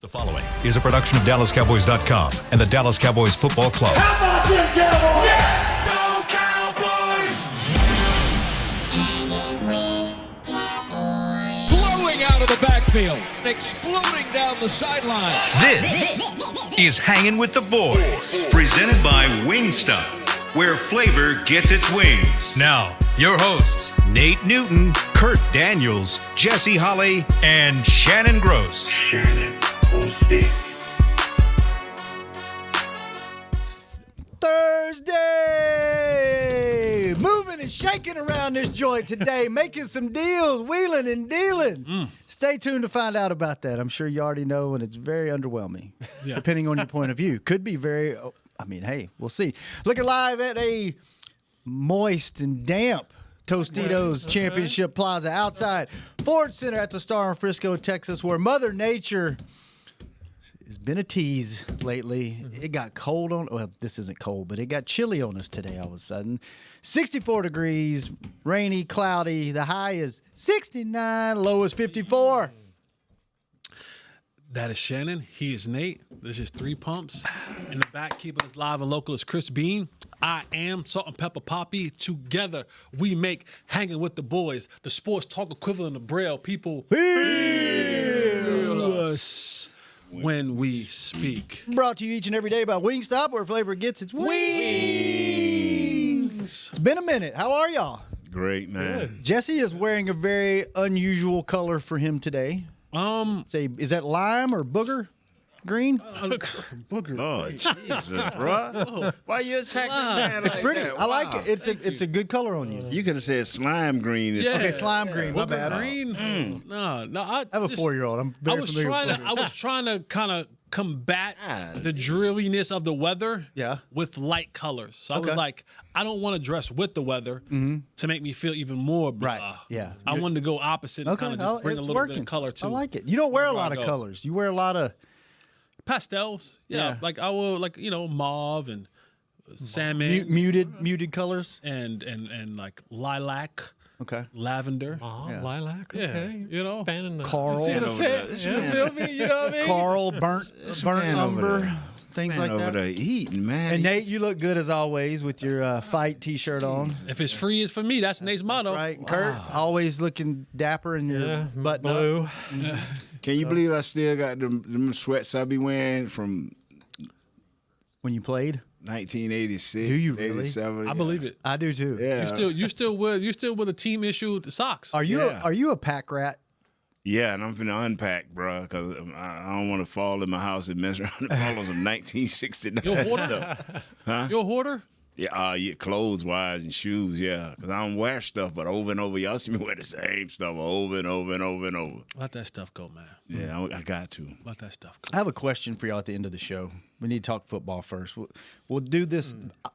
The following is a production of DallasCowboys.com and the Dallas Cowboys Football Club. How about them Cowboys? Yeah! Go Cowboys! Blowing out of the backfield, exploding down the sideline. This is Hangin' with the Boys, presented by Wingstop, where flavor gets its wings. Now, your hosts, Nate Newton, Kurt Daniels, Jesse Holley, and Shannon Gross. Thursday! Moving and shaking around this joint today, making some deals, wheeling and dealing. Stay tuned to find out about that. I'm sure you already know, and it's very underwhelming, depending on your point of view. Could be very, hey, we'll see. Looking live at a moist and damp Tostitos Championship Plaza outside Ford Center at the Star in Frisco, Texas, where Mother Nature has been a tease lately. It got cold this isn't cold, but it got chilly on us today all of a sudden. 64 degrees, rainy, cloudy. The high is 69, low is 54. That is Shannon. He is Nate. This is Three Pumps. In the back, keeping us live and local is Chris Bean. I am Salt and Pepper Poppy. Together, we make Hanging with the Boys, the sports talk equivalent of Braille. People feel us when we speak. Brought to you each and every day by Wingstop, where flavor gets its wings. It's been a minute. How are y'all? Great, man. Jesse is wearing a very unusual color for him today. Is that lime or booger green? Booger. Oh, Jesus, bro. Why you attacking man like Pretty. that? I like Wow. it. It's a good color on you. You could have said slime green. Okay, slime green. My bad. Green? No. I have a 4-year-old. I'm very familiar with boogers. I was trying to kind of combat God. the dreariness of the weather with light colors. So I was Okay. like, I don't want to dress with the weather to make me feel even more blah. Right, yeah. I wanted to go opposite and kind of just bring a it's little working. bit of color to I like it. You don't wear a wherever I lot of go. colors. You wear a lot of Pastels. Yeah. Like I will mauve and salmon muted colors. and like lilac, Okay. lavender. Lilac, Yeah, okay. you know. Spanning the Carl. See what I'm saying? You feel me? You know what I mean? Carl, burnt man over umber, there. things Man like over that. there eating, man. And Nate, you look good as always with your fight T-shirt on. If it's free, it's for me. That's Nate's motto. Right, and Kurt, always looking dapper in your button blue. up. Can you believe I still got them sweats I be wearing from When you played, 1986? Do you really? 87? I believe it. I do too. Yeah. You still with a team issued socks. Are you Yeah. are you a pack rat? Yeah, and I'm finna unpack, bro, because I don't want to fall in my house and mess around and fall on some 1969 You're a hoarder? stuff. Huh? You're a hoarder? Yeah, clothes-wise and shoes, yeah. Because I don't wear stuff, but over and over. Y'all see me wear the same stuff over and over and over and over. Let that stuff go, man. Yeah, I got to. Let that stuff I go. have a question for y'all at the end of the show. We need to talk football first. We'll do this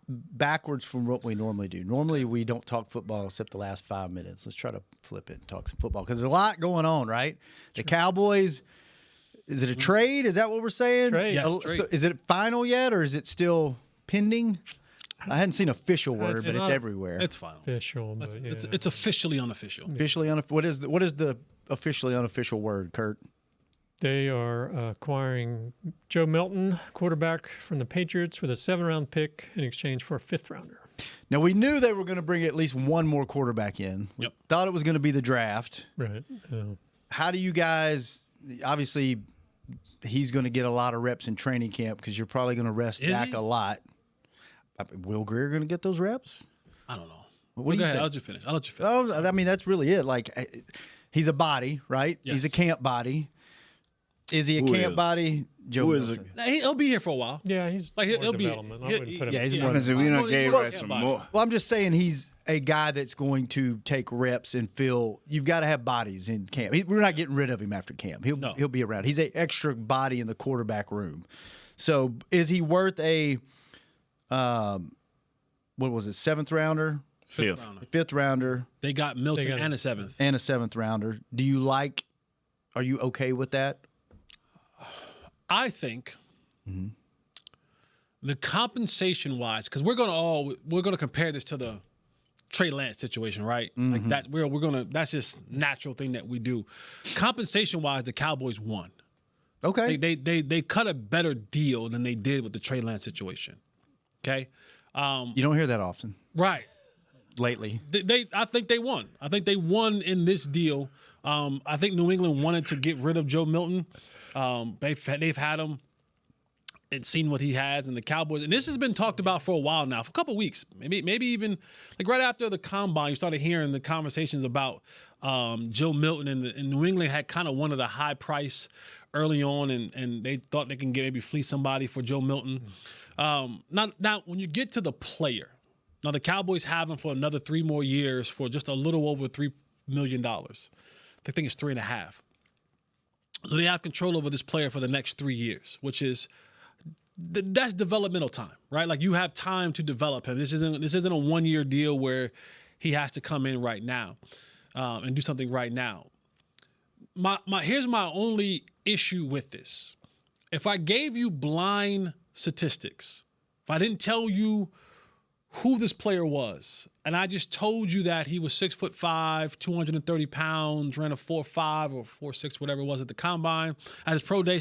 backwards from what we normally do. Normally, we don't talk football except the last 5 minutes. Let's try to flip it and talk some football because there's a lot going on, right? The Cowboys, is it a trade? Is that what we're saying? Trade. Yes, So trade. is it final yet or is it still pending? I hadn't seen official word, but it's not- everywhere. It's final. Official, but yeah. It's officially unofficial. Officially what is the officially unofficial word, Kurt? They are acquiring Joe Milton, quarterback from the Patriots, with a 7th-round pick in exchange for a 5th-rounder. Now, we knew they were going to bring at least one more quarterback in. We Yep. thought it was going to be the draft. Right. How do you guys – obviously, he's going to get a lot of reps in training camp because you're probably going to rest Is Dak he? a lot. Will Greer going to get those reps? I don't know. What do you Go ahead. think? I'll let you finish. Oh, I mean, that's really it. Like, he's a body, right? Yes. He's a camp body. Is he a Who camp is? body? Joe Who is Milton. Nah, he'll be here for a while. Yeah, he's Like, more he'll be- development. I he'll- wouldn't put him. yeah, he's in. more I said, we done gave Well, Rex some yeah, more. Well, I'm just saying he's a guy that's going to take reps and feel you've got to have bodies in camp. We're not getting rid of him after camp. He'll be around. He's an extra body in the quarterback room. So is he worth a what was it, 7th rounder, Fifth. rounder. 5th rounder, They got Milton They got- and a 7th. and a 7th rounder? Are you okay with that? I think the compensation wise, because we're gonna compare this to the Trey Lance situation, right? Like that that's just natural thing that we do. Compensation wise, the Cowboys won. Okay. They cut a better deal than they did with the Trey Lance situation. Okay. You don't hear that often Right. lately. I think they won. I think they won in this deal. I think New England wanted to get rid of Joe Milton. They've had him and seen what he has in the Cowboys, and this has been talked about for a while now, for a couple of weeks, maybe even like right after the combine, you started hearing the conversations about Joe Milton, and New England had kind of wanted a high price early on, and they thought they can maybe fleece somebody for Joe Milton. Now, when you get to the player, now the Cowboys have him for another 3 more years for just a little over $3 million. I think it's 3.5. So they have control over this player for the next 3 years, which is that's developmental time, right? Like you have time to develop him. This isn't a 1-year deal where he has to come in right now and do something right now. Here's my only issue with this. If I gave you blind statistics, if I didn't tell you who this player was, and I just told you that he was 6'5", 230 pounds, ran a 4.5 or 4.6, whatever it was at the combine, at his pro day,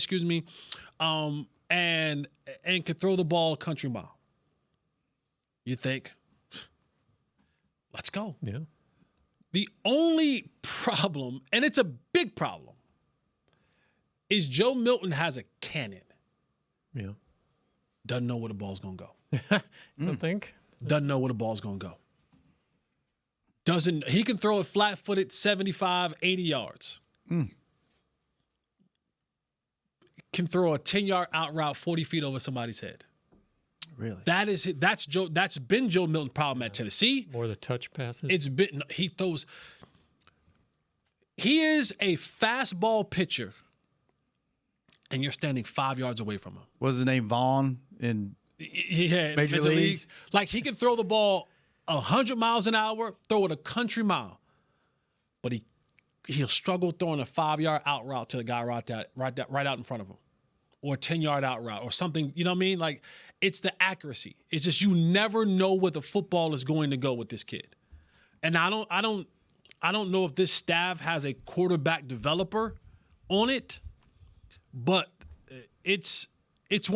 and could throw the ball a country mile. You think, let's go. Yeah. The only problem, and it's a big problem, is Joe Milton has a cannon. Yeah. Doesn't know where the ball's going to go. I think. Doesn't know where the ball's going to go. He can throw it flat-footed 75, 80 yards. Can throw a 10-yard out route 40 feet over somebody's head. Really? That's been Joe Milton's problem at Tennessee. More the touch passes. He is a fastball pitcher, and you're standing 5 yards away from him. What's his name? Vaughn in Major Leagues. Like he can throw the ball 100 miles an hour, throw it a country mile, but he'll struggle throwing a 5-yard out route to the guy right out in front of him, or a 10-yard out route or something. You know what I mean? Like it's the accuracy. It's just you never know where the football is going to go with this kid. And I don't know if this staff has a quarterback developer on it, but it's it's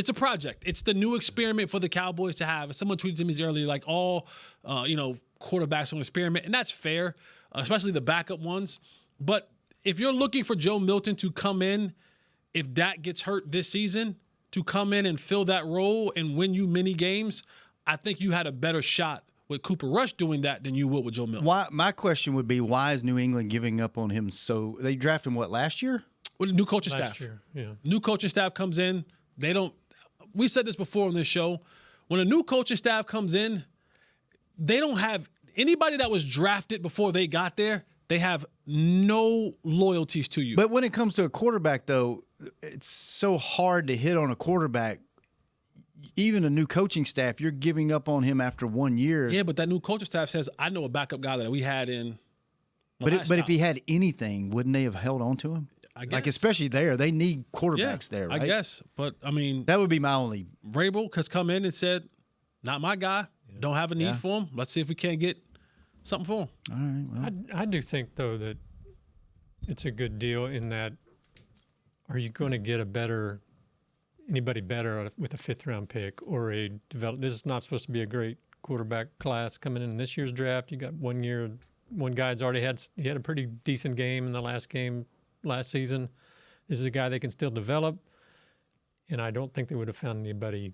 a project. It's the new experiment for the Cowboys to have. Someone tweeted to me earlier, like all quarterbacks on experiment, and that's fair, especially the backup ones. But if you're looking for Joe Milton to come in, if Dak gets hurt this season, to come in and fill that role and win you many games, I think you had a better shot with Cooper Rush doing that than you would with Joe Milton. My question would be, why is New England giving up on him? So they drafted him, last year? With a new coaching staff. Last year, yeah. New coaching staff comes in. We said this before on this show. When a new coaching staff comes in, they don't have anybody that was drafted before they got there. They have no loyalties to you. But when it comes to a quarterback, though, it's so hard to hit on a quarterback. Even a new coaching staff, you're giving up on him after 1 year. Yeah, but that new coaching staff says, I know a backup guy that we had in. But if he had anything, wouldn't they have held on to him? I guess. Like, especially there. They need quarterbacks there, right? I guess. But, I mean. That would be my only. Vrabel has come in and said, not my guy. Yeah. Don't have a need for him. Let's see if we can't get something for him. All right. Well. I do think, though, that it's a good deal in that are you going to get anybody better with a fifth-round pick or a develop? This is not supposed to be a great quarterback class coming in this year's draft. You got 1 year. One guy's already had a pretty decent game in the last season. This is a guy they can still develop, and I don't think they would have found anybody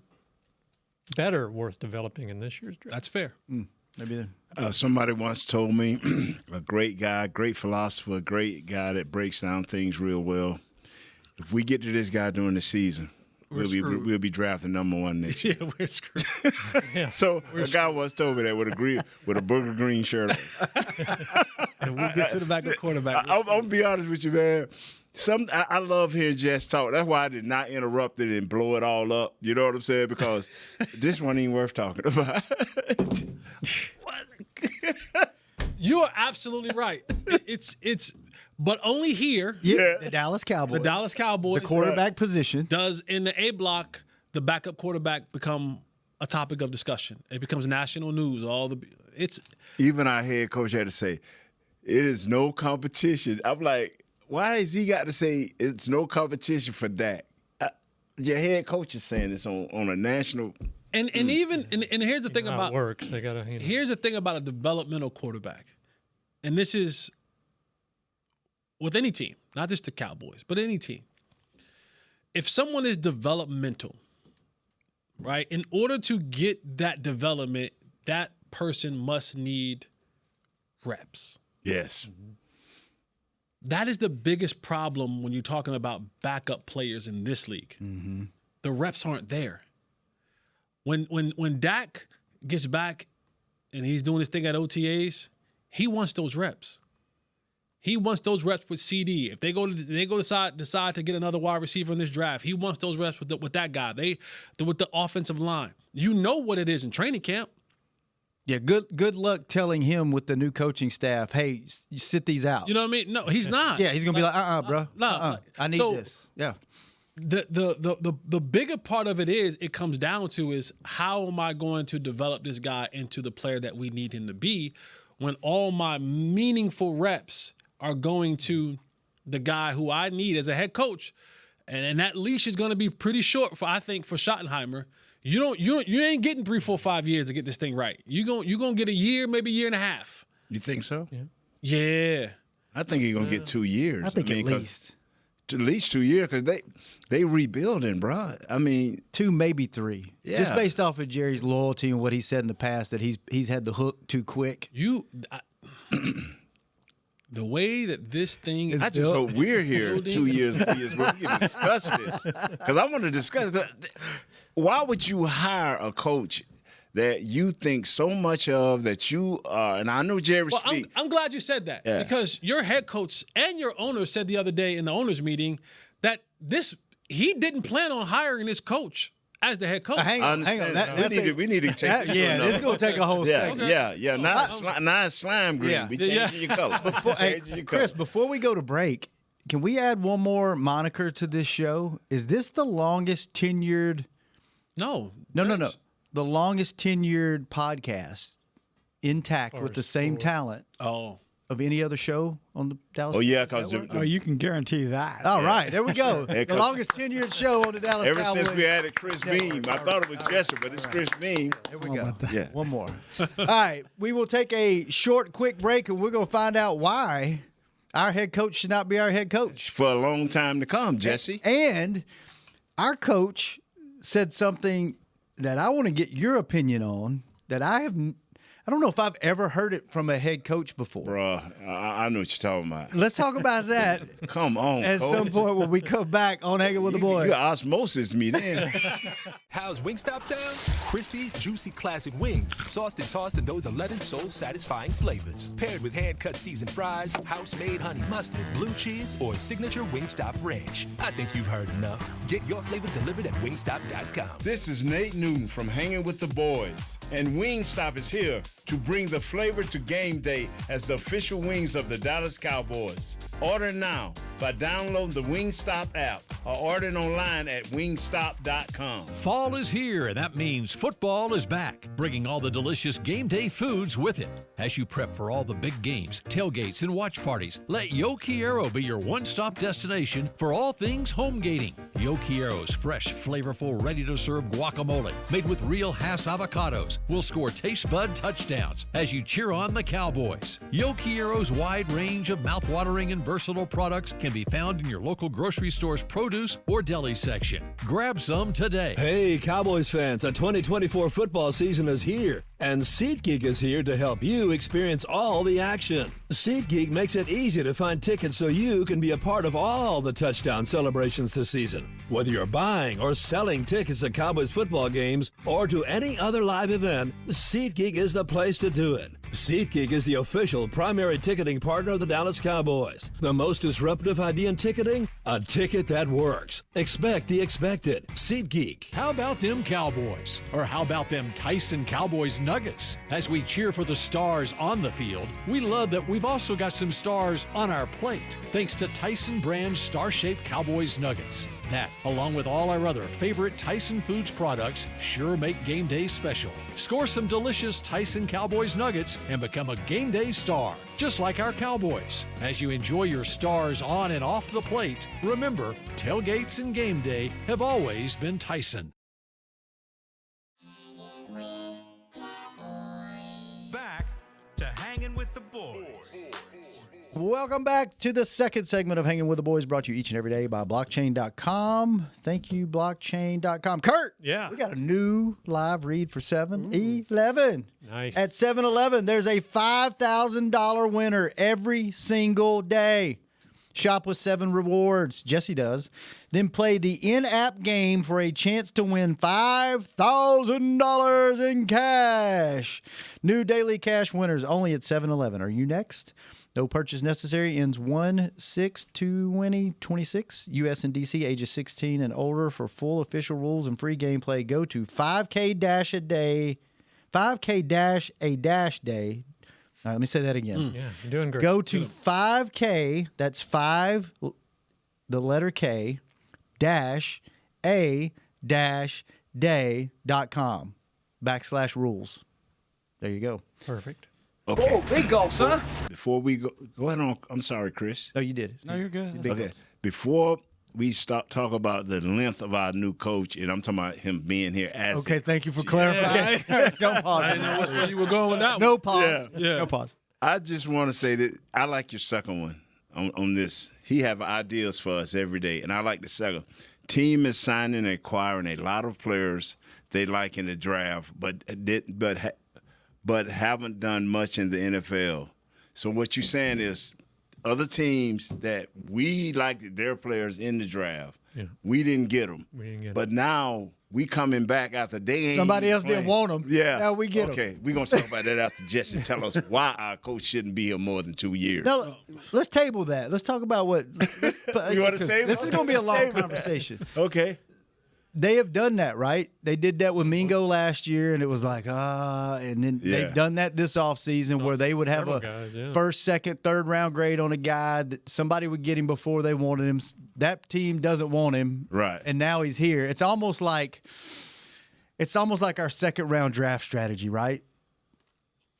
better worth developing in this year's draft. That's fair. Maybe somebody once told me, a great guy, great philosopher, a great guy that breaks down things real well. If we get to this guy during the season, we'll be drafting number 1 next year. Yeah, we're screwed. So a guy once told me that with a burger green shirt on. And we'll get to the back of the quarterback. I'm going to be honest with you, man. I love hearing Jess talk. That's why I did not interrupt it and blow it all up. You know what I'm saying? Because this one ain't worth talking about. You are absolutely right. It's but only here. Yeah, the Dallas Cowboys. The Dallas Cowboys. The quarterback position. Does in the A block, the backup quarterback become a topic of discussion? It becomes national news. Even our head coach had to say, it is no competition. I'm like, Why has he got to say it's no competition for Dak? Your head coach is saying this on a national. And even here's the thing How about it works. They gotta. Here's the thing about a developmental quarterback, and this is with any team, not just the Cowboys, but any team. If someone is developmental, right, in order to get that development, that person must need reps. Yes. That is the biggest problem when you're talking about backup players in this league. Mm-hmm. The reps aren't there. When Dak gets back and he's doing his thing at OTAs, he wants those reps. He wants those reps with CD. If they decide to get another wide receiver in this draft, he wants those reps with that guy. With the offensive line. You know what it is in training camp. Yeah, good luck telling him with the new coaching staff, hey, you sit these out. You know what I mean? No, he's not. Yeah, he's gonna be like, bro. I need this. Yeah. The bigger part of it comes down to is how am I going to develop this guy into the player that we need him to be when all my meaningful reps are going to the guy who I need as a head coach, and that leash is going to be pretty short for Schottenheimer. You ain't getting 3, 4, 5 years to get this thing right. You gonna get a year, maybe a year and a half. You think so? Yeah. I think he's gonna get 2 years. I think at least 2 years because they rebuilding, bro. I mean, 2, maybe 3. Yeah. Just based off of Jerry's loyalty and what he said in the past that he's had the hook too quick. The way that this thing is I just hope we're here 2 years, 3 years where we can discuss this because I want to discuss. Why would you hire a coach that you think so much of that you are? And I know Jerry speak. I'm glad you said that because your head coach and your owner said the other day in the owners meeting that he didn't plan on hiring this coach as the head coach. Hang on. We need to take this. Yeah, this is going to take a whole second. Yeah. Now it's slime green. Yeah. We changing your color. Chris, before we go to break, can we add one more moniker to this show? Is this the longest tenured? No. The longest tenured podcast intact with the same talent of any other show on the Dallas. Oh yeah, because you can guarantee that. All right, there we go. The longest tenured show on the Dallas ever Cowboys. since we added Chris Beam. I thought it was Jesse, but it's Chris Beam. There we go. Yeah. One more. All right, we will take a short, quick break, and we're going to find out why our head coach should not be our head coach for a long time to come, Jesse. And our coach said something that I want to get your opinion on that I don't know if I've ever heard it from a head coach before. Bruh, I know what you're talking about. Let's talk about that. Come on, at coach. some point when we come back on Hanging with the Boys. You osmosis me then. How's Wingstop sound? Crispy, juicy classic wings, sauced and tossed in those 11 soul-satisfying flavors. Paired with hand-cut seasoned fries, house-made honey mustard, blue cheese, or signature Wingstop ranch. I think you've heard enough. Get your flavor delivered at wingstop.com. This is Nate Newton from Hanging with the Boys, and Wingstop is here to bring the flavor to game day as the official wings of the Dallas Cowboys. Order now by downloading the Wingstop app or ordering online at wingstop.com. Fall is here, and that means football is back, bringing all the delicious game day foods with it. As you prep for all the big games, tailgates, and watch parties, let Yo Quiero be your one-stop destination for all things home gating. Yo Quiero's fresh, flavorful, ready-to-serve guacamole made with real Hass avocados will score taste bud touchdowns as you cheer on the Cowboys. Yo Quiero's wide range of mouthwatering and versatile products can be found in your local grocery store's produce or deli section. Grab some today. Hey, Cowboys fans, a 2024 football season is here, and SeatGeek is here to help you experience all the action. SeatGeek makes it easy to find tickets so you can be a part of all the touchdown celebrations this season. Whether you're buying or selling tickets to Cowboys football games or to any other live event, SeatGeek is the place to do it. SeatGeek is the official primary ticketing partner of the Dallas Cowboys. The most disruptive idea in ticketing? A ticket that works. Expect the expected. SeatGeek. How about them Cowboys? Or how about them Tyson Cowboys Nuggets? As we cheer for the stars on the field, we love that we've also got some stars on our plate, thanks to Tyson brand star-shaped Cowboys Nuggets. That, along with all our other favorite Tyson Foods products, sure make game day special. Score some delicious Tyson Cowboys Nuggets and become a game day star, just like our Cowboys. As you enjoy your stars on and off the plate, remember, tailgates and game day have always been Tyson. Back to Hanging with the Boys. Welcome back to the second segment of Hanging with the Boys, brought to you each and every day by blockchain.com. Thank you, blockchain.com. Kurt, Yeah. we got a new live read for 7-Eleven. Nice. At 7-Eleven, there's a $5,000 winner every single day. Shop with 7 rewards. Jesse does. Then play the in-app game for a chance to win $5,000 in cash. New daily cash winners only at 7-Eleven. Are you next? No purchase necessary. Ends 1/6/2026. U.S. and D.C. ages 16 and older. For full official rules and free gameplay, go to 5K-a-day. 5K-a-day. All right, let me say that again. Yeah, you're doing great. Go to 5K, that's 5, the letter K, dash, a-day.com, /rules. There you go. Perfect. Okay. Oh, big golf, son. Before we go ahead on. I'm sorry, Chris. No, you did. No, you're good. Okay. Before we stop talk about the length of our new coach, and I'm talking about him being here as Okay, thank you for clarifying. Don't pause. I didn't know which way you were going with that one. No pause. Yeah. No pause. I just want to say that I like your second one on this. He have ideas for us every day, and I like the second. Team is signing and acquiring a lot of players they like in the draft, but haven't done much in the NFL. So what you're saying is other teams that we liked their players in the draft, we didn't get them. But now we coming back after they ain't Somebody else playing. didn't want them. Yeah. Now we get them. Okay, we're going to talk about that after Jesse tell us why our coach shouldn't be here more than 2 years. Now, let's table that. Let's talk about what. You want to table? This is going to be a long conversation. Okay. They have done that, right? They did that with Mingo last year, and it was like, and then they've done that this offseason where they would have a first, second, third round grade on a guy that somebody would get him before they wanted him. That team doesn't want him. Right. And now he's here. It's almost like our second round draft strategy, right?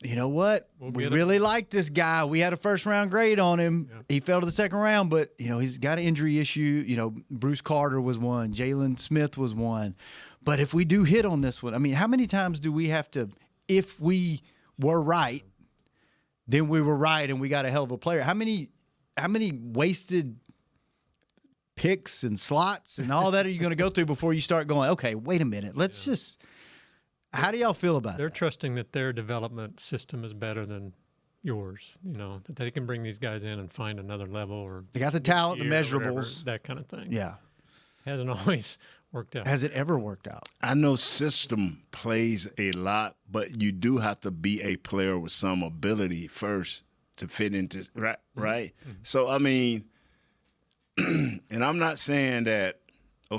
You know what? We really like this guy. We had a first round grade on him. Yeah. He fell to the second round, but he's got an injury issue. Bruce Carter was one. Jalen Smith was one. But if we do hit on this one, I mean, how many times do we have to, if we were right, then we were right and we got a hell of a player? How many wasted picks and slots and all that are you going to go through before you start going, okay, wait a minute, let's just – how do y'all feel about They're that? trusting that their development system is better than yours, that they can bring these guys in and find another level. Or they got the talent, the measurables. Whatever, that kind of thing. Yeah. Hasn't always worked out. Has it ever worked out? I know system plays a lot, but you do have to be a player with some ability first to fit into right. Mm-hmm. So I mean, and I'm not saying that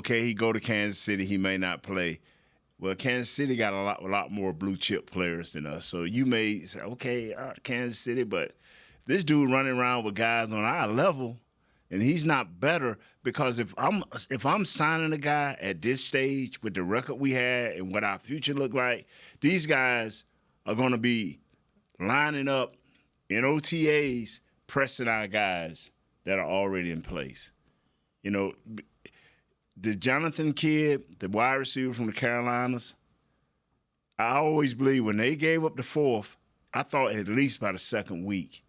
he go to Kansas City, he may not play. Well, Kansas City got a lot more blue chip players than us. So you may say, okay, Kansas City, but this dude running around with guys on our level, and he's not better because if I'm signing a guy at this stage with the record we had and what our future look like, these guys are going to be lining up in OTAs, pressing our guys that are already in place. The Jonathan kid, the wide receiver from the Carolinas, I always believe when they gave up the fourth, I thought at least by the second week,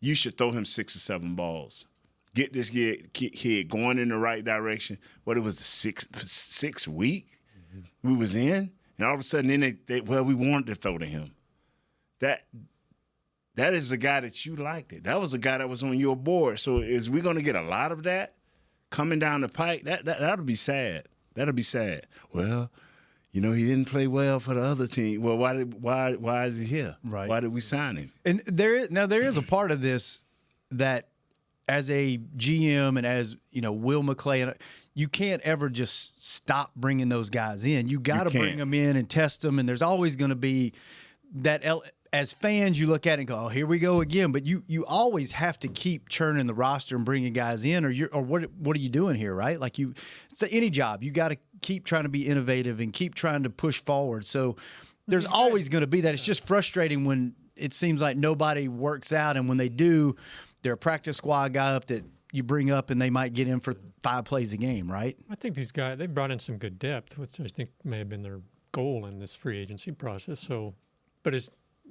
you should throw him 6 or 7 balls. Get this kid going in the right direction. It was the sixth week we was in, and all of a sudden then we wanted to throw to him. That is the guy that you liked it. That was a guy that was on your board. So is we going to get a lot of that coming down the pike? That'll be sad. That'll be sad. Well, he didn't play well for the other team. Well, why is he here? Right. Why did we sign him? And there is a part of this that as a GM and as, Will McClay, you can't ever just stop bringing those guys in. You got to bring them in and test them, and there's always going to be that as fans, you look at it and go, oh, here we go again. But you always have to keep churning the roster and bringing guys in, or what are you doing here, right? Like it's any job. You got to keep trying to be innovative and keep trying to push forward. So there's always going to be that. It's just frustrating when it seems like nobody works out, and when they do, they're a practice squad guy up that you bring up, and they might get in for 5 plays a game, right? I think these guys, they brought in some good depth, which I think may have been their goal in this free agency process. So, but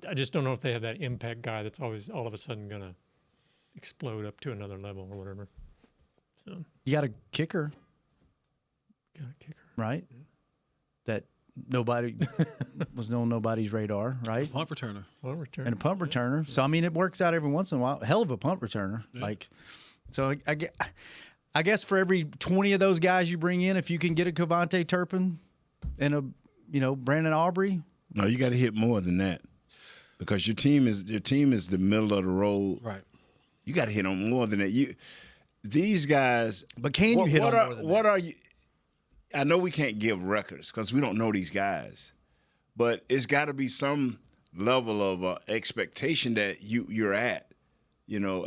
I just don't know if they have that impact guy that's always all of a sudden going to explode up to another level or whatever. So you got a kicker. Right? Yeah. That nobody was on nobody's radar, right? Punt returner. And a punt returner. So, I mean, it works out every once in a while. Hell of a punt returner. Yeah. So I guess for every 20 of those guys you bring in, if you can get a Cavante Turpin and a Brandon Aubrey. No, you got to hit more than that because your team is the middle of the road. Right. You got to hit on more than that. These guys. But can you hit on more than that? What are you? I know we can't give records because we don't know these guys, but it's got to be some level of expectation that you're at,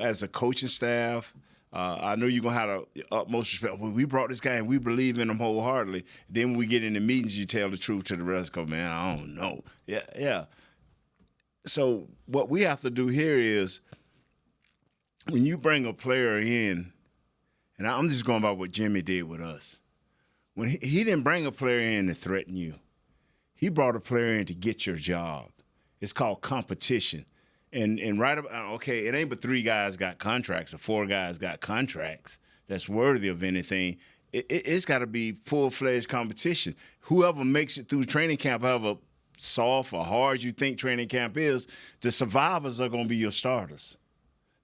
as a coaching staff. I know you're going to have the utmost respect. Well, we brought this guy and we believe in him wholeheartedly. Then when we get in the meetings, you tell the truth to the rest of them. Man, I don't know. Yeah. So what we have to do here is when you bring a player in, and I'm just going by what Jimmy did with us. When he didn't bring a player in to threaten you. He brought a player in to get your job. It's called competition. And right about, okay, it ain't but 3 guys got contracts or 4 guys got contracts that's worthy of anything. It's got to be full-fledged competition. Whoever makes it through training camp, however soft or hard you think training camp is, the survivors are going to be your starters.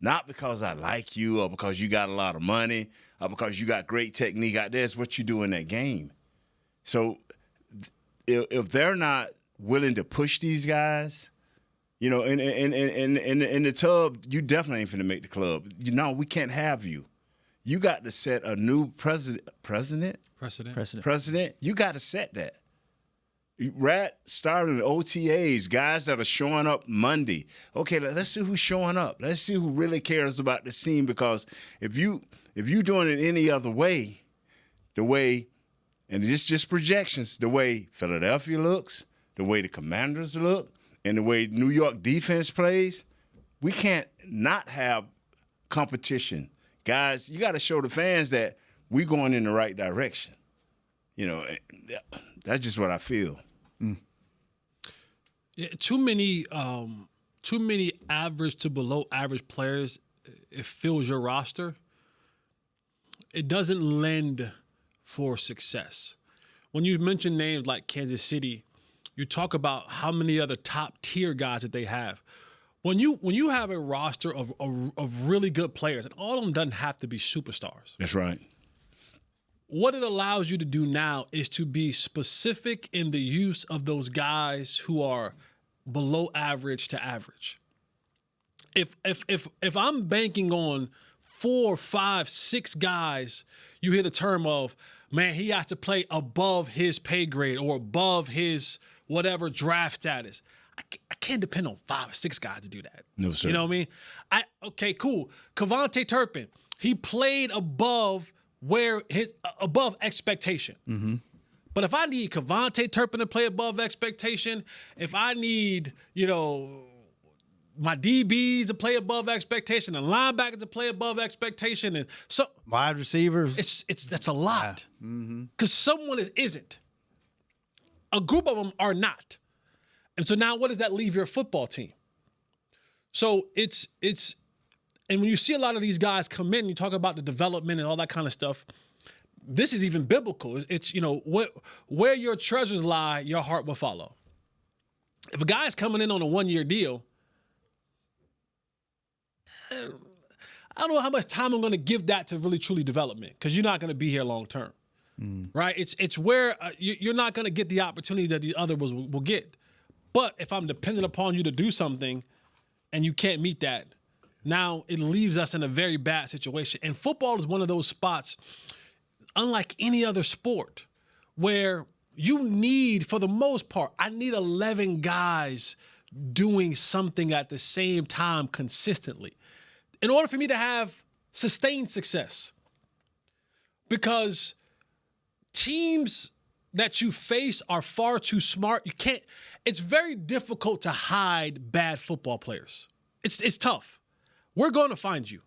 Not because I like you or because you got a lot of money or because you got great technique out there. It's what you do in that game. So if they're not willing to push these guys, in the tub, you definitely ain't finna make the club. We can't have you. You got to set a new precedent. You got to set that. Rat starting the OTAs, guys that are showing up Monday. Okay, let's see who's showing up. Let's see who really cares about this team, because if you doing it any other way, and it's just projections, the way Philadelphia looks, the way the Commanders look, and the way New York defense plays, we can't not have competition. Guys, you got to show the fans that we're going in the right direction. That's just what I feel. Yeah, too many average to below average players. It fills your roster. It doesn't lend for success. When you mention names like Kansas City, you talk about how many other top tier guys that they have. When you have a roster of really good players, and all of them doesn't have to be superstars. That's right. What it allows you to do now is to be specific in the use of those guys who are below average to average. If I'm banking on 4, 5, 6 guys, you hear the term of, man, he has to play above his pay grade or above his whatever draft status. I can't depend on 5 or 6 guys to do that. No, sir. You know what I mean? Okay, cool. Cavante Turpin, he played above above expectation. Mm-hmm. But if I need Cavante Turpin to play above expectation, if I need, my DBs to play above expectation and linebackers to play above expectation, and so wide receivers, that's a lot. Because someone isn't. A group of them are not. And so now what does that leave your football team? So and when you see a lot of these guys come in, you talk about the development and all that kind of stuff. This is even biblical. It's where your treasures lie, your heart will follow. If a guy's coming in on a 1-year deal, I don't know how much time I'm going to give that to really truly development, because you're not going to be here long term, right? It's where you're not going to get the opportunity that the other will get. But if I'm dependent upon you to do something and you can't meet that, now it leaves us in a very bad situation. And football is one of those spots, unlike any other sport, where you need, for the most part, I need 11 guys doing something at the same time consistently in order for me to have sustained success. Because teams that you face are far too smart. You can't. It's very difficult to hide bad football players. It's tough. We're going to find you.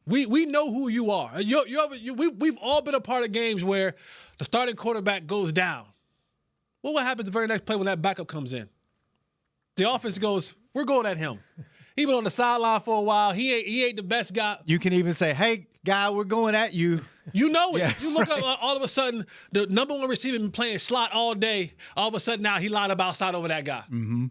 We know who you are. We've all been a part of games where the starting quarterback goes down. Well, what happens the very next play when that backup comes in? The offense goes, we're going at him. He been on the sideline for a while. He ain't the best guy. You can even say, hey, guy, we're going at you. You know it. Yeah. You look up, all of a sudden, the number one receiver been playing slot all day. All of a sudden now he lined up outside over that guy. Mm-hmm.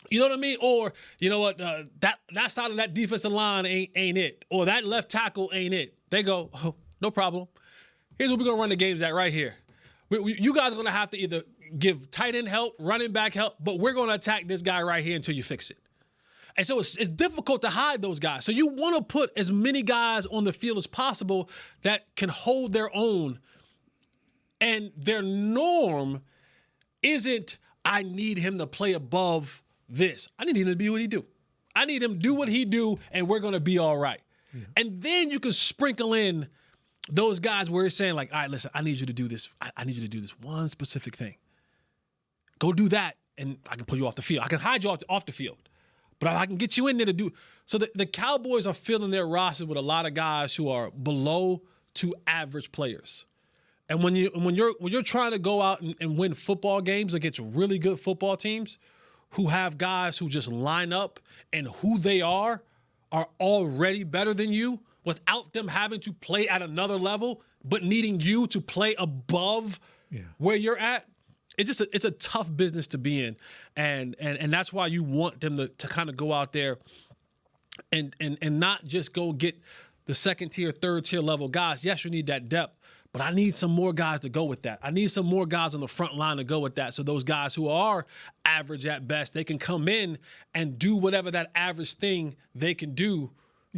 You know what I mean? Or, you know what, that side of that defensive line ain't it. Or that left tackle ain't it. They go, oh, no problem. Here's what we're going to run the games at right here. You guys are going to have to either give tight end help, running back help, but we're going to attack this guy right here until you fix it. And so it's difficult to hide those guys. So you want to put as many guys on the field as possible that can hold their own. And their norm isn't, I need him to play above this. I need him to be what he do. I need him to do what he do, and we're going to be all right. Yeah. And then you can sprinkle in those guys where it's saying like, all right, listen, I need you to do this. I need you to do this one specific thing. Go do that, and I can pull you off the field. I can hide you off the field. But I can get you in there to do. So the Cowboys are filling their roster with a lot of guys who are below to average players. And when you're trying to go out and win football games against really good football teams who have guys who just line up and who they are already better than you without them having to play at another level, but needing you to play above where you're at. It's a tough business to be in, and that's why you want them to kind of go out there and not just go get the second tier, third tier level guys. Yes, you need that depth, but I need some more guys to go with that. I need some more guys on the front line to go with that. So those guys who are average at best, they can come in and do whatever that average thing they can do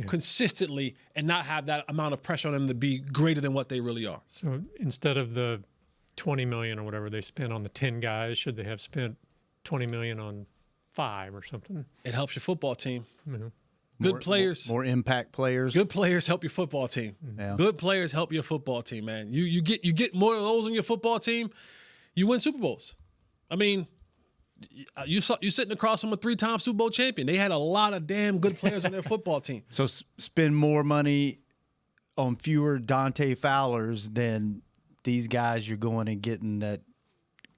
consistently and not have that amount of pressure on them to be greater than what they really are. So instead of the $20 million or whatever they spent on the 10 guys, should they have spent $20 million on 5 or something? It helps your football team. Mm-hmm. Good players. More impact players. Good players help your football team. Yeah. Good players help your football team, man. You get more of those on your football team, you win Super Bowls. I mean, you sitting across from a 3-time Super Bowl champion. They had a lot of damn good players on their football team. So spend more money on fewer Dante Fowlers than these guys you're going and getting that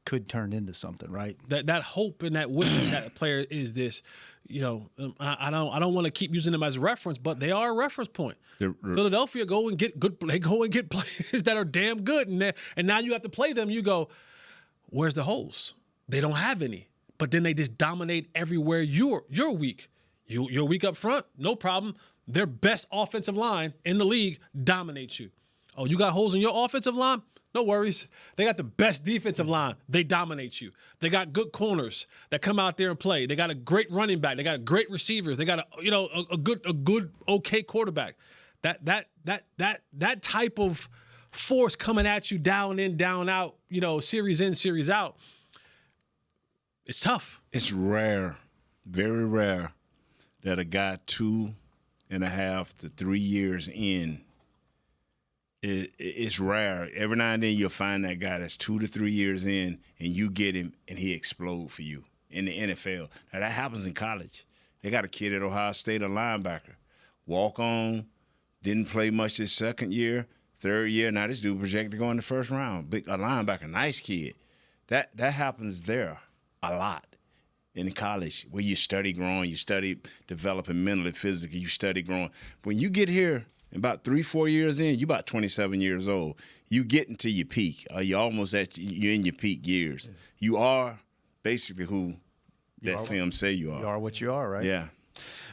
could turn into something, right? That hope and that wish of that player is this, I don't want to keep using them as a reference, but they are a reference point. Philadelphia go and get players that are damn good, and now you have to play them. You go, where's the holes? They don't have any, but then they just dominate everywhere you're weak. You're weak up front, no problem. Their best offensive line in the league dominates you. Oh, you got holes in your offensive line? No worries. They got the best defensive line. They dominate you. They got good corners that come out there and play. They got a great running back. They got great receivers. They got a good okay quarterback. That type of force coming at you down in, down out, series in, series out. It's tough. It's rare, very rare, that a guy 2.5 to 3 years in. It's rare. Every now and then you'll find that guy that's 2 to 3 years in, and you get him, and he explode for you in the NFL. Now, that happens in college. They got a kid at Ohio State, a linebacker. Walk on, didn't play much his second year, third year. Now this dude projected to go in the first round. A linebacker, nice kid. That happens there a lot in college, where you study growing, you study developing mentally, physically, you study growing. When you get here, about 3-4 years in, you about 27 years old. You getting to your peak. You're almost you're in your peak years. Yeah. You are basically who that film say you are. You are what you are, right? Yeah.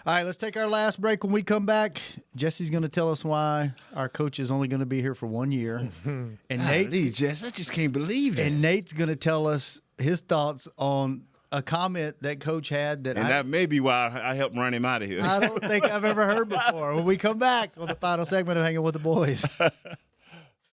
All right, let's take our last break. When we come back, Jesse's going to tell us why our coach is only going to be here for 1 year. Mm-hmm. And Jess, I just can't believe that. And Nate's going to tell us his thoughts on a comment that Coach had that may be why I helped run him out of here. I don't think I've ever heard before. When we come back on the final segment of Hanging with the Boys.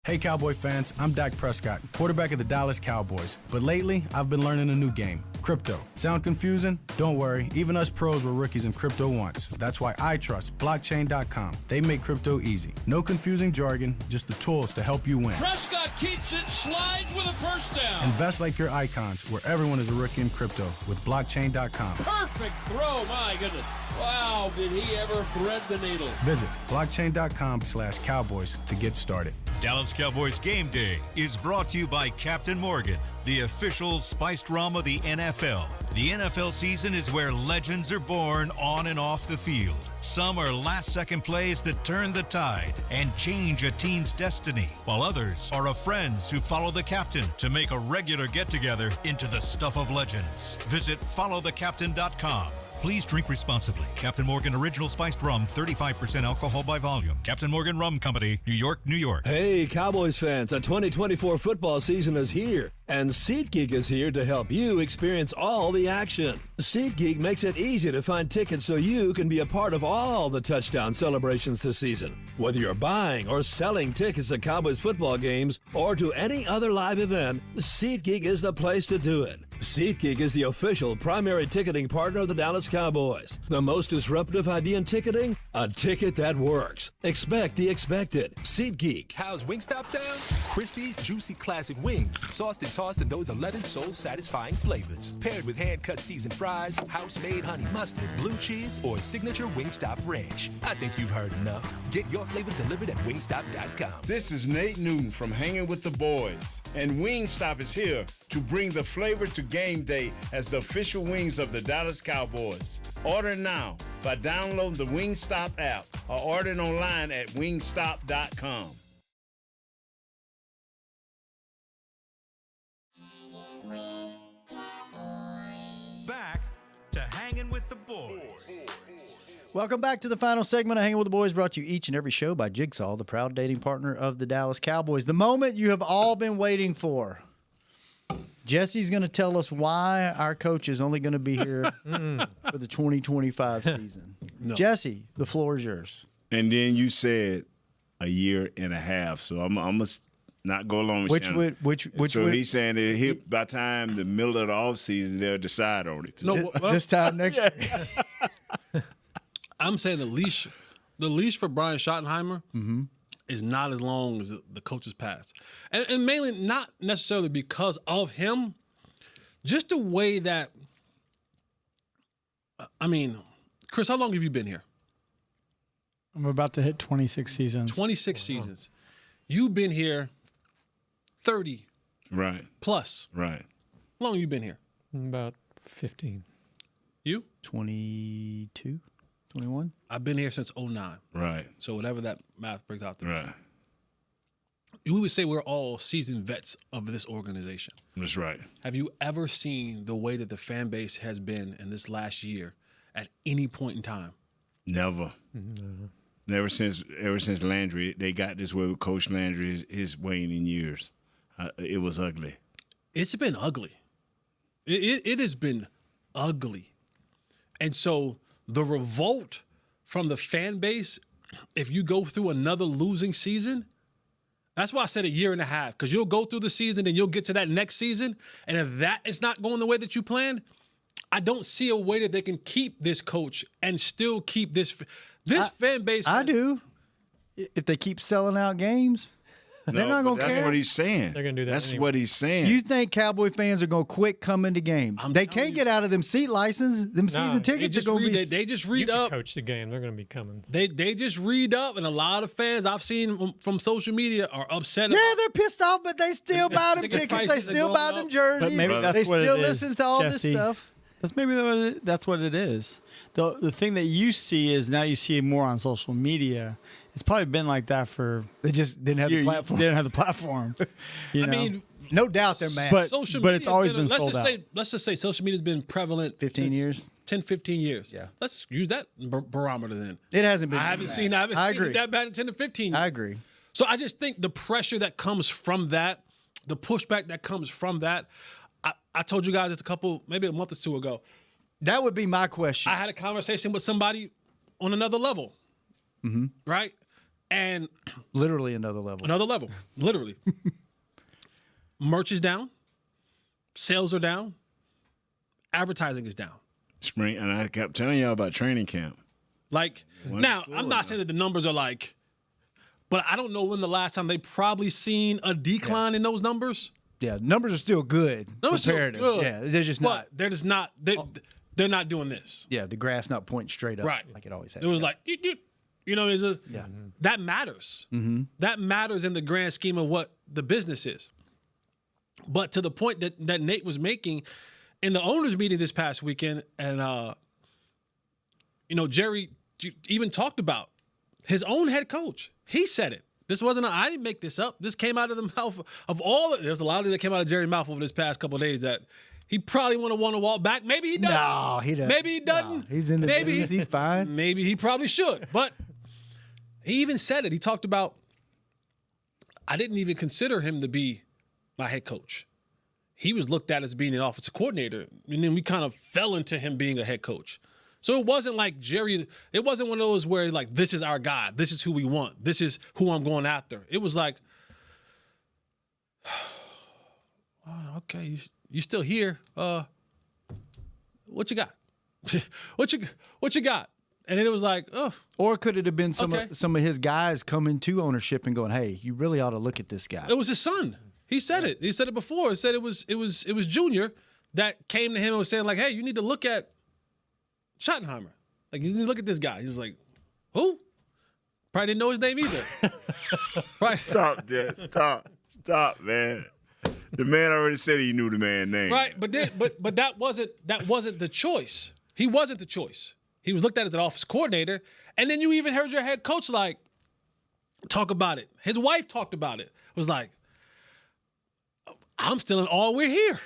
Hey, Cowboy fans, I'm Dak Prescott, quarterback of the Dallas Cowboys. But lately, I've been learning a new game, Crypto. Sound confusing? Don't worry. Even us pros were rookies in crypto once. That's why I trust blockchain.com. They make crypto easy. No confusing jargon, just the tools to help you win. Prescott keeps it, slides with a first down. Invest like your icons, where everyone is a rookie in crypto with blockchain.com. Perfect throw, my goodness. Wow, did he ever thread the needle? Visit blockchain.com/Cowboys to get started. Dallas Cowboys Game Day is brought to you by Captain Morgan, the official spiced rum of the NFL. The NFL season is where legends are born on and off the field. Some are last-second plays that turn the tide and change a team's destiny, while others are of friends who follow the captain to make a regular get-together into the stuff of legends. Visit followthecaptain.com. Please drink responsibly. Captain Morgan Original Spiced Rum, 35% alcohol by volume. Captain Morgan Rum Company, New York, New York. Hey, Cowboys fans, a 2024 football season is here, and SeatGeek is here to help you experience all the action. SeatGeek makes it easy to find tickets so you can be a part of all the touchdown celebrations this season. Whether you're buying or selling tickets to Cowboys football games or to any other live event, SeatGeek is the place to do it. SeatGeek is the official primary ticketing partner of the Dallas Cowboys. The most disruptive idea in ticketing? A ticket that works. Expect the expected. SeatGeek. How's Wingstop sound? Crispy, juicy classic wings, sauced and tossed in those 11 soul-satisfying flavors. Paired with hand-cut seasoned fries, house-made honey mustard, blue cheese, or signature Wingstop ranch. I think you've heard enough. Get your flavor delivered at wingstop.com. This is Nate Newton from Hangin with the Boys, and Wingstop is here to bring the flavor to game day as the official wings of the Dallas Cowboys. Order now by downloading the Wingstop app or ordering online at wingstop.com. Back to Hangin with the Boys. Welcome back to the final segment of Hanging with the Boys, brought to you each and every show by Jigsaw, the proud dating partner of the Dallas Cowboys. The moment you have all been waiting for. Jesse's going to tell us why our coach is only going to be here for the 2025 season. No. Jesse, the floor is yours. And then you said a year and a half, so I'm must not go along with Shannon. Which he's saying that by the time the middle of the offseason, they'll decide on it. No, this time next year. I'm saying the leash for Brian Schottenheimer is not as long as the coach's past. And mainly not necessarily because of him, just the way that, I mean, Chris, how long have you been here? I'm about to hit 26 seasons. 26 seasons. You've been here 30 plus. Right. How long have you been here? About 15. You? 22, 21. I've been here since 09. Right. So whatever that math brings out to. Right. We would say we're all seasoned vets of this organization. That's right. Have you ever seen the way that the fan base has been in this last year at any point in time? Never. No. Ever since Landry, they got this way with Coach Landry, his waning years. It was ugly. It's been ugly. It has been ugly. And so the revolt from the fan base, if you go through another losing season, that's why I said a year and a half, because you'll go through the season and you'll get to that next season, and if that is not going the way that you planned, I don't see a way that they can keep this coach and still keep this fan base. I do. If they keep selling out games, they're not going to care. That's what he's saying. They're going to do that That's anyway. what he's saying. You think Cowboy fans are going to quit coming to games? They can't get out of them seat license. Them season tickets are going to be. They just read you up. Coach the game. They're going to be coming. They just read up, and a lot of fans I've seen from social media are upset. Yeah, they're pissed off, but they still buy them tickets. They still buy them jerseys. But maybe that's they what still it is, listen to all Jesse. this stuff. That's what it is. The thing that you see is now you see it more on social media. It's probably been like that for. They just didn't have the platform. They didn't have the platform. I mean, no doubt they're mad. But social but media it's always has been sold out. Let's just say social media has been prevalent 15 years. 10, 15 years. Yeah. Let's use that barometer then. It hasn't been. I haven't seen it that bad in 10 to 15 years. I agree. So I just think the pressure that comes from that, the pushback that comes from that, I told you guys this maybe a month or two ago. That would be my question. I had a conversation with somebody on another level, right? And literally another level. Literally. Merch is down. Sales are down. advertising is down. Spring, and I kept telling y'all about training camp. Like, now, I'm not saying that the numbers are like, but I don't know when the last time they probably seen a decline in those numbers. Yeah, numbers are still good. Numbers comparative. still good. Yeah, they're just not. They're just not. They're not doing this. Yeah, the graph's not pointing straight up Right. like it always has. It was like, you know, that matters. Mm-hmm. That matters in the grand scheme of what the business is. But to the point that Nate was making in the owners' meeting this past weekend, and Jerry even talked about his own head coach. He said it. This wasn't. I didn't make this up. This came out of the mouth of all. There's a lot of things that came out of Jerry's mouth over this past couple of days that he probably want to walk back. Maybe he doesn't. No, he doesn't. Maybe he doesn't. No, he's in the business. He's fine. Maybe he probably should. But he even said it. He talked about, I didn't even consider him to be my head coach. He was looked at as being an offensive coordinator, and then we kind of fell into him being a head coach. So it wasn't like Jerry, it wasn't one of those where like, this is our guy. This is who we want. This is who I'm going after. It was like, oh, okay, you still here. What you got? what you got? And then it was like, oh. Or could it have been some Okay. of his guys coming to ownership and going, hey, you really ought to look at this guy. It was his son. He said it. He said it before. He said it was Junior that came to him and was saying like, hey, you need to look at Schottenheimer. Like, you need to look at this guy. He was like, who? Probably didn't know his name either. Right. Stop that. Stop, man. The man already said he knew the man's name. Right, but that wasn't the choice. He wasn't the choice. He was looked at as an office coordinator, and then you even heard your head coach like talk about it. His wife talked about it. Was like, I'm still in awe we're here.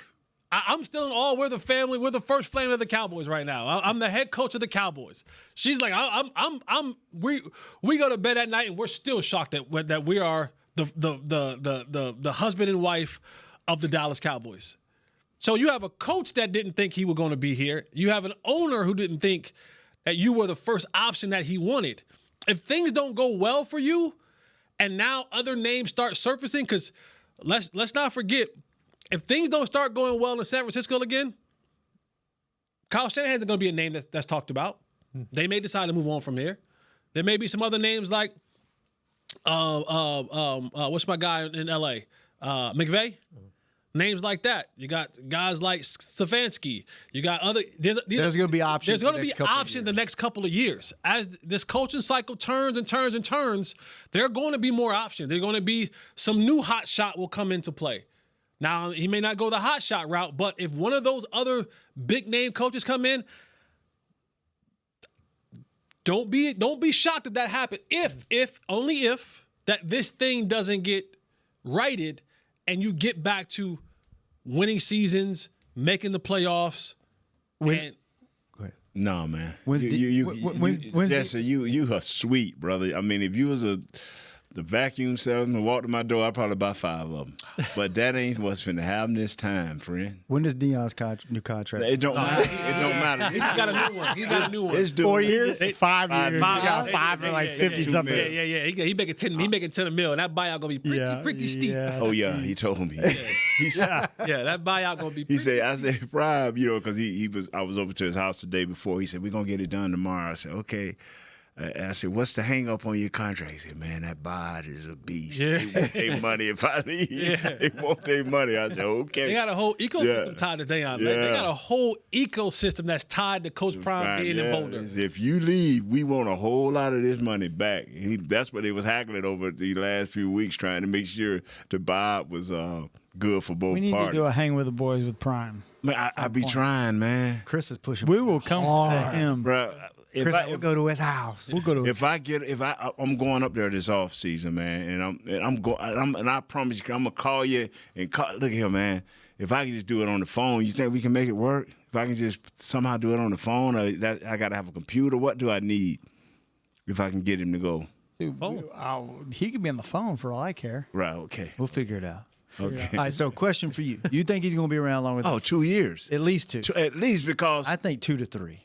I'm still in awe we're the family. We're the first flame of the Cowboys right now. I'm the head coach of the Cowboys. She's like, we go to bed at night and we're still shocked that we are the husband and wife of the Dallas Cowboys. So you have a coach that didn't think he was going to be here. You have an owner who didn't think that you were the first option that he wanted. If things don't go well for you, and now other names start surfacing, because let's not forget, if things don't start going well in San Francisco again, Kyle Shanahan's going to be a name that's talked about. They may decide to move on from here. There may be some other names like, what's my guy in L.A.? McVay? Names like that. You got guys like Stefanski. You got other. There's going to be options. There's going to be options the next couple of years. As this coaching cycle turns and turns and turns, there are going to be more options. There's going to be some new hot shot will come into play. Now, he may not go the hot shot route, but if one of those other big name coaches come in, don't be shocked that happened. Only if that this thing doesn't get righted and you get back to winning seasons, making the playoffs. Go ahead. No, man. Jesse, you are sweet, brother. I mean, if you was the vacuum salesman walked to my door, I'd probably buy 5 of them. But that ain't what's finna happen this time, friend. When does Deion's new contract? It don't matter. It don't matter. He's got a new one. He's got a new one. It's doing 4 years? 5 years. He Five. got 5 for like 50 something. Yeah. He making 10. He making 10 mil, and that buyout gonna be pretty steep. Yeah. Oh yeah, he told me. He said, Yeah, that buyout gonna be. He said, I said, Brian, because I was over to his house the day before. He said, we're gonna get it done tomorrow. I said, okay. I said, what's the hang up on your contract? He said, man, that bod is a beast. Yeah. They want their money if I leave. Yeah. They want their money. I said, okay. They got a whole ecosystem tied to Deion. Yeah. They got a whole ecosystem that's tied to Coach Prime being in Boulder. If you leave, we want a whole lot of this money back. That's what they was haggling over the last few weeks, trying to make sure the bod was good for both parties. We need to do a hang with the boys with Prime. Man, I be trying, man. Chris is pushing. We will come for him. Bro, We'll go to his house. We'll go to his I'm going up there this off season, man, and I promise you, I'm gonna call you and look at here, man. If I can just do it on the phone, you think we can make it work? If I can just somehow do it on the phone, I got to have a computer. What do I need if I can get him to go? Dude, he could be on the phone for all I care. Right. Okay. We'll figure it out. Okay. All right, so question for you. You think he's going to be around longer than 2 years. At least 2. At least because I think 2 to 3.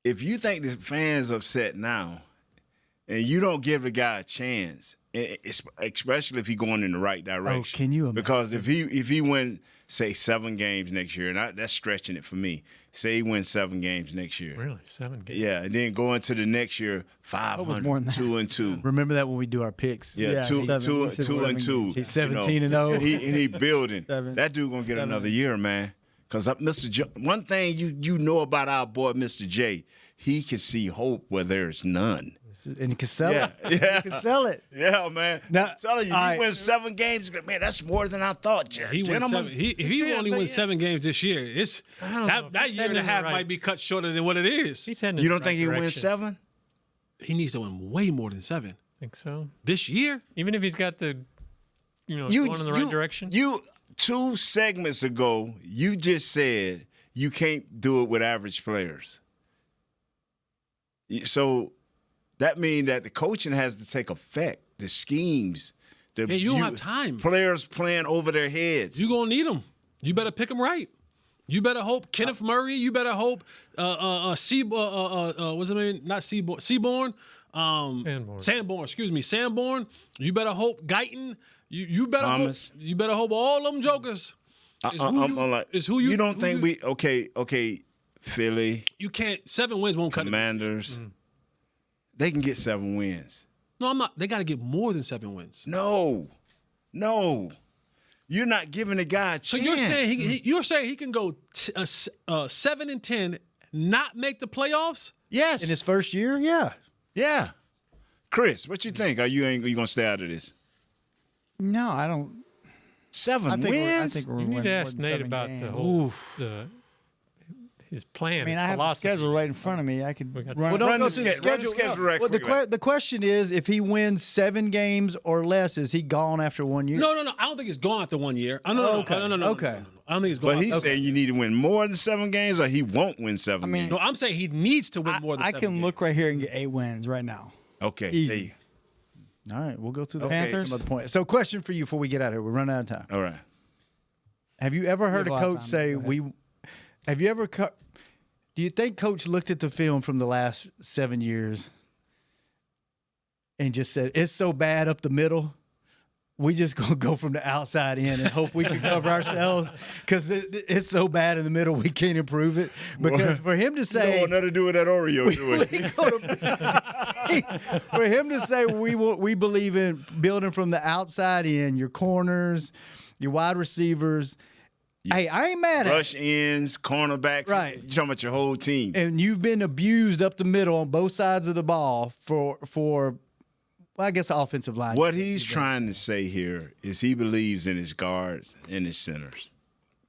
If you think the fans upset now, and you don't give the guy a chance, especially if he's going in the right direction. Oh, can you imagine? Because if he wins, say, 7 games next year, and that's stretching it for me. Say he wins 7 games next year. Really, 7 games? Yeah, and then go into the next year 500, more than that. 2-2. Remember that when we do our picks? Yeah, 2-2. He's 17-0. And he building. Seven. That dude gonna get another year, man. Because one thing you know about our boy, Mr. J, he can see hope where there's none. And he can sell it. Yeah. He can sell it. Yeah, man. Now, I'm telling you, he wins 7 games. Man, that's more than I thought, He wins 7. If he only wins 7 games this year, it's that year and a half might be cut shorter than what it is. You don't think he wins 7? He needs to win way more than 7. Think so? This year? Even if he's got the, going in the right direction? 2 segments ago, you just said you can't do it with average players. So that means that the coaching has to take effect, the schemes. You don't have time. Players playing over their heads. You're going to need them. You better pick them right. You better hope Kenneth Murray. You better hope what's his name? Not Seaborn. Sanborn. Excuse me. Sanborn. You better hope Guyton. You better Thomas. Hope, you better hope all them jokers is who you. You don't think we okay? Philly. You can't. 7 wins won't cut it. Commanders. They can get 7 wins. No, I'm not. They got to get more than 7 wins. No. You're not giving the guy a chance. So you're saying he can go 7-10, not make the playoffs? Yes. In his first year? Yeah. Chris, what you think? Are you gonna stay out of this? No, I don't. 7 wins? I think we're You need to ask Nate about the whole his plan. I mean, I have the schedule right in front of me. I could run. Well, don't go the through the schedule. right Well, quick. the question is, if he wins 7 games or less, is he gone after 1 year? No. I don't think it's gone after 1 year. No. Okay. I don't think it's gone. But he's saying you need to win more than 7 games, or he won't win 7 games. No, I'm saying he needs to win more than 7 I can games. look right here and get 8 wins right now. Okay. Easy. All right, we'll go through the Panthers. some other point. So, question for you before we get out of here. We're running out of time. All right. Have you ever heard have a a lot of coach time, say but go Have you ever? Do you think coach looked at the film from the last 7 years and just said it's so bad up the middle? We just gonna go from the outside in and hope we can cover ourselves because it's so bad in the middle we can't improve it. Because for him to say, don't want nothing to do with that Oreo, for him to say we believe in building from the outside in, your corners, your wide receivers. Hey, I ain't mad at it. Rush ends, cornerbacks. Right. You're talking about your whole team. And you've been abused up the middle on both sides of the ball for well, I guess the offensive line. What he's trying to say here is he believes in his guards and his centers.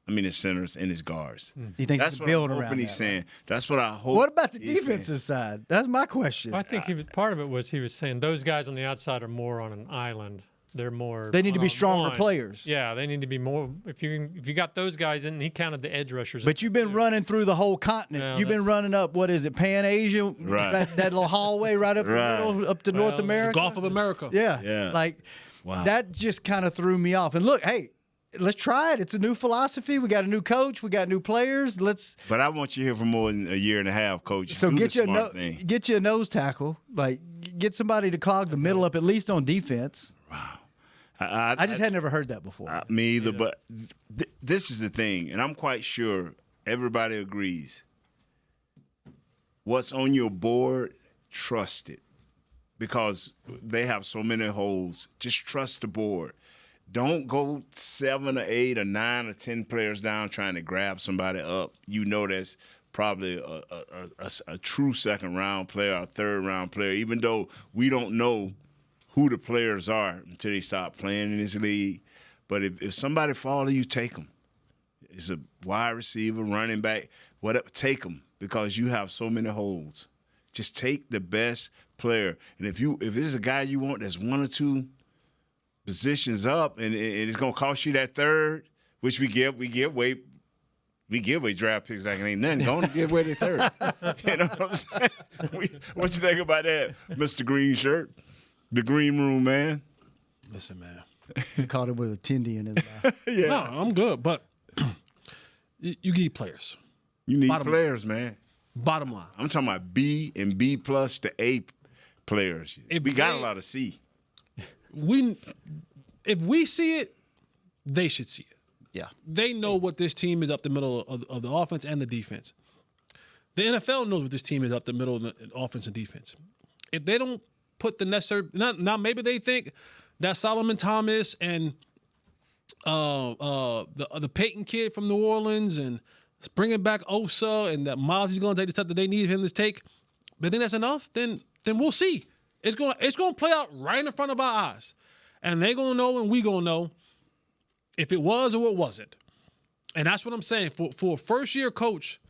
I mean, his centers and his guards. He thinks that's he what can build I'm around hoping he's that, saying. That's what I hope. What about the he's defensive side? That's my question. Well, I think part of it was he was saying those guys on the outside are more on an island. They're more. They need to be stronger one-on-one. players. Yeah, they need to be more. If you got those guys in, he counted the edge rushers. But you've been running through the whole continent. Yeah, You've been running up, what is it, Pan Asia? Right. That little hallway right up the middle, up to North America. The Gulf of America. Yeah. Like, that just kind of threw me off. And look, hey, let's try it. It's a new philosophy. We got a new coach. We got new players. But I want you here for more than a year and a half, Coach. So Do get the you smart thing. get you a nose tackle. Like, get somebody to clog the middle up, at least on defense. Wow. I just had never heard that before. Me either, but this is the thing, and I'm quite sure everybody agrees. What's on your board, trust it. Because they have so many holes. Just trust the board. Don't go 7 or 8 or 9 or 10 players down trying to grab somebody up. You know that's probably a true second-round player or a third-round player, even though we don't know who the players are until they start playing in this league. But if somebody follow you, take them. It's a wide receiver, running back, whatever. Take them because you have so many holes. Just take the best player. And if it's a guy you want that's 1 or 2 positions up and it's going to cost you that third, which we give away draft picks like it ain't nothing. Go on and give away the third. You know what I'm saying? What you think about that, Mr. Green Shirt? The green room, man. Listen, man. He caught him with a tindy in his mouth. Yeah. No, I'm good, but you need players. You need players, man. Bottom line. I'm talking about B and B plus to A players. We got a lot of C. If we see it, they should see it. Yeah. They know what this team is up the middle of the offense and the defense. The NFL knows what this team is up the middle of the offense and defense. If they don't put the necessary now maybe they think that Solomon Thomas and the Peyton kid from New Orleans and bringing back Osa and that Miles is going to take the stuff that they need him to take. But think that's enough? Then we'll see. It's going to play out right in front of our eyes, and they're going to know, and we going to know if it was or it wasn't. And that's what I'm saying. For a first year coach,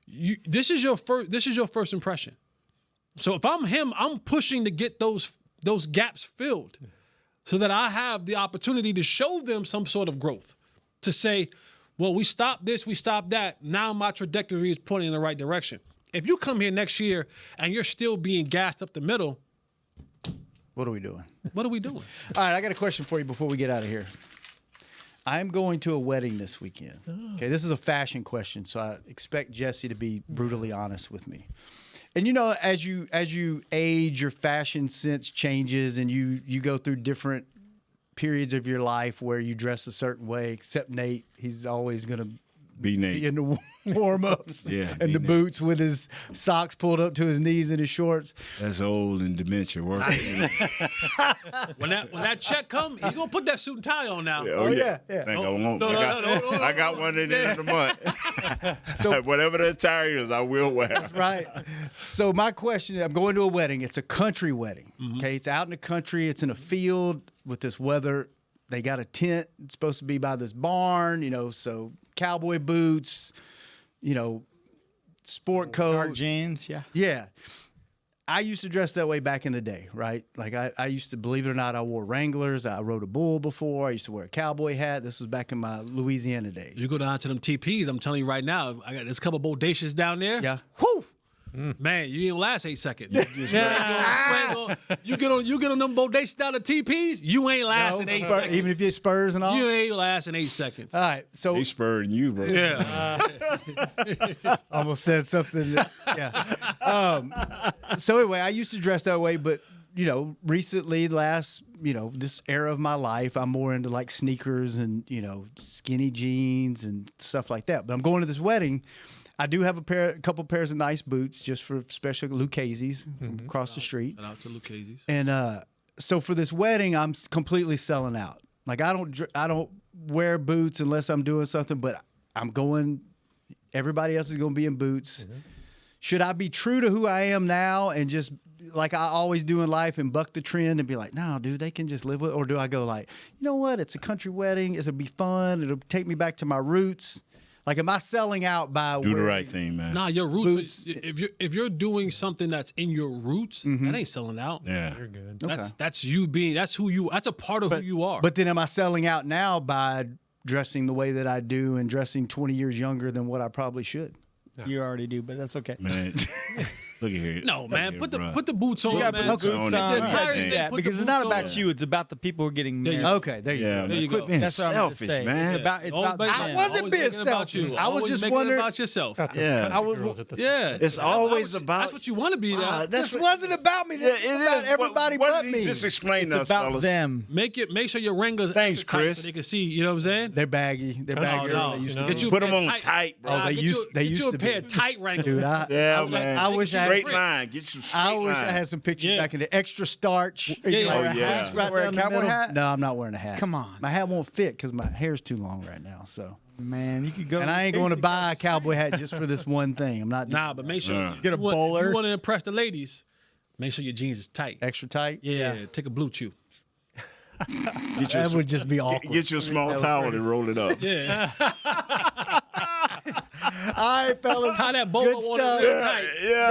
this is your first impression. So if I'm him, I'm pushing to get those gaps filled, so that I have the opportunity to show them some sort of growth. To say, well, we stopped this, we stopped that. Now my trajectory is pointing in the right direction. If you come here next year and you're still being gassed up the middle, what are we doing? What are we doing? All right, I got a question for you before we get out of here. I'm going to a wedding this weekend. Okay, this is a fashion question, so I expect Jesse to be brutally honest with me. And you know, as you age, your fashion sense changes, and you go through different periods of your life where you dress a certain way. Except Nate, he's always going to be Nate in the warm-ups, and the Nate. boots with his socks pulled up to his knees and his shorts. That's old and dementia working. When that check come, you gonna put that suit and tie on now. Yeah. I got one in the end of the month. So whatever the attire is, I will wear. Right. So my question, I'm going to a wedding. It's a country wedding. Okay, it's out in the country. It's in a field with this weather. They got a tent. It's supposed to be by this barn, so cowboy boots, sport coat. Dark jeans, yeah. Yeah. I used to dress that way back in the day, right? Like I used to, believe it or not, I wore Wranglers. I rode a bull before. I used to wear a cowboy hat. This was back in my Louisiana days. You go down to them TPs, I'm telling you right now, I got this couple of bodacious down there. Yeah. Whew. Man, you ain't gonna last 8 seconds. You get on them bodacious down to TPs, you ain't lasting 8 seconds. Even if you Spurs and all? You ain't lasting 8 seconds. All right, so they spurring you, bro. Yeah. Almost said something. So anyway, I used to dress that way, but recently, this era of my life, I'm more into like sneakers and skinny jeans and stuff like that. But I'm going to this wedding. I do have a couple pairs of nice boots just for special Lucchese's from across the street. Shout out to Lucchese's. And so for this wedding, I'm completely selling out. Like I don't wear boots unless I'm doing something, but I'm going. Everybody else is going to be in boots. Should I be true to who I am now and just like I always do in life and buck the trend and be like, no, dude, they can just live with it? Or do I go like, you know what? It's a country wedding. It'll be fun. It'll take me back to my roots. Like, am I selling out by do the right thing, man? Nah, your roots. If you're doing something that's in your roots, that ain't selling out. Yeah, you're good. That's you being. That's who you. That's a part of who you are. But then, am I selling out now by dressing the way that I do and dressing 20 years younger than what I probably should? No. You already do, but that's okay. Man, look at here. No, man, put the boots on. You gotta man. put the boots on. Because it's not about on. you. It's about the people who are getting married. Okay, there you go. There you go. That's what selfish, I'm man. It's about I wasn't being selfish. I was just wondering about yourself. Yeah, I was. Yeah, it's always about. That's what you want to be. Now. This wasn't about me. This was about everybody but me. Just explain it's us, about fellas. them. Make sure your Wranglers. Thanks, Chris. So they can see. You know what I'm saying? They're baggy. They're baggy. No, They used to get you put them on tight, bro. Oh, they used to a pair of tight Wranglers. Dude, I wish I straight line. Get some straight I wish line. I had some pictures back in the extra starch. Yeah. Right Wear a down the cowboy middle. hat? No, I'm not wearing a hat. Come on. My hat won't fit because my hair's too long right now. So, man, you could go. and I ain't going to buy a cowboy hat just for this one thing. I'm not. Nah, but make sure Get a bowler. You want to impress the ladies. Make sure your jeans is tight. Extra tight. Yeah, take a blue chew. That would just be awkward. Get you a small towel and roll it up. Yeah. All right, fellas. Tie that bowler Good on stuff. it real tight.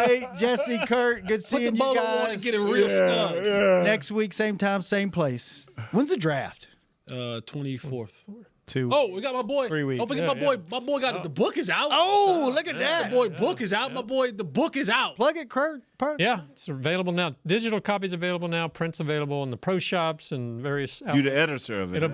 Nate, Jesse, Kurt, good Put seeing the you bowler on guys. and get it real snug. Next week, same time, same place. When's the draft? 24th. 2. Oh, we got my boy. 3 weeks. Don't forget my boy. My boy got it. The book is out. Oh, look at that. The boy book is out. My boy, the book is out. Plug it, Kurt. Yeah, it's available now. Digital copies available now. Prints available in the pro shops and various. You the editor of it. It'll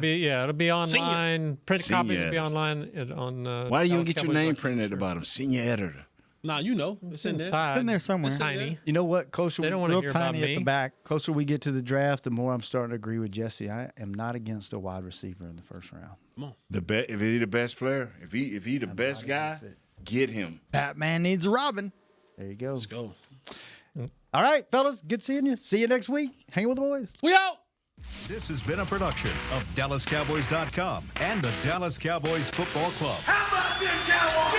be online. Print Senior copies will be editor. online on. Why do you Dallas get your Cowboys name website. printed at the bottom? Senior editor. Nah, you know. It's in there. Inside. It's in there somewhere. It's tiny. You know what? Closer, They don't want to real hear about tiny at me. the back. Closer we get to the draft, the more I'm starting to agree with Jesse. I am not against a wide receiver in the first round. Come on. If he's the best player, if he the best guy, get him. Batman needs a Robin. There you go. Let's go. All right, fellas. Good seeing you. See you next week. Hang with the boys. We out. This has been a production of DallasCowboys.com and the Dallas Cowboys Football Club. How about this, Cowboys?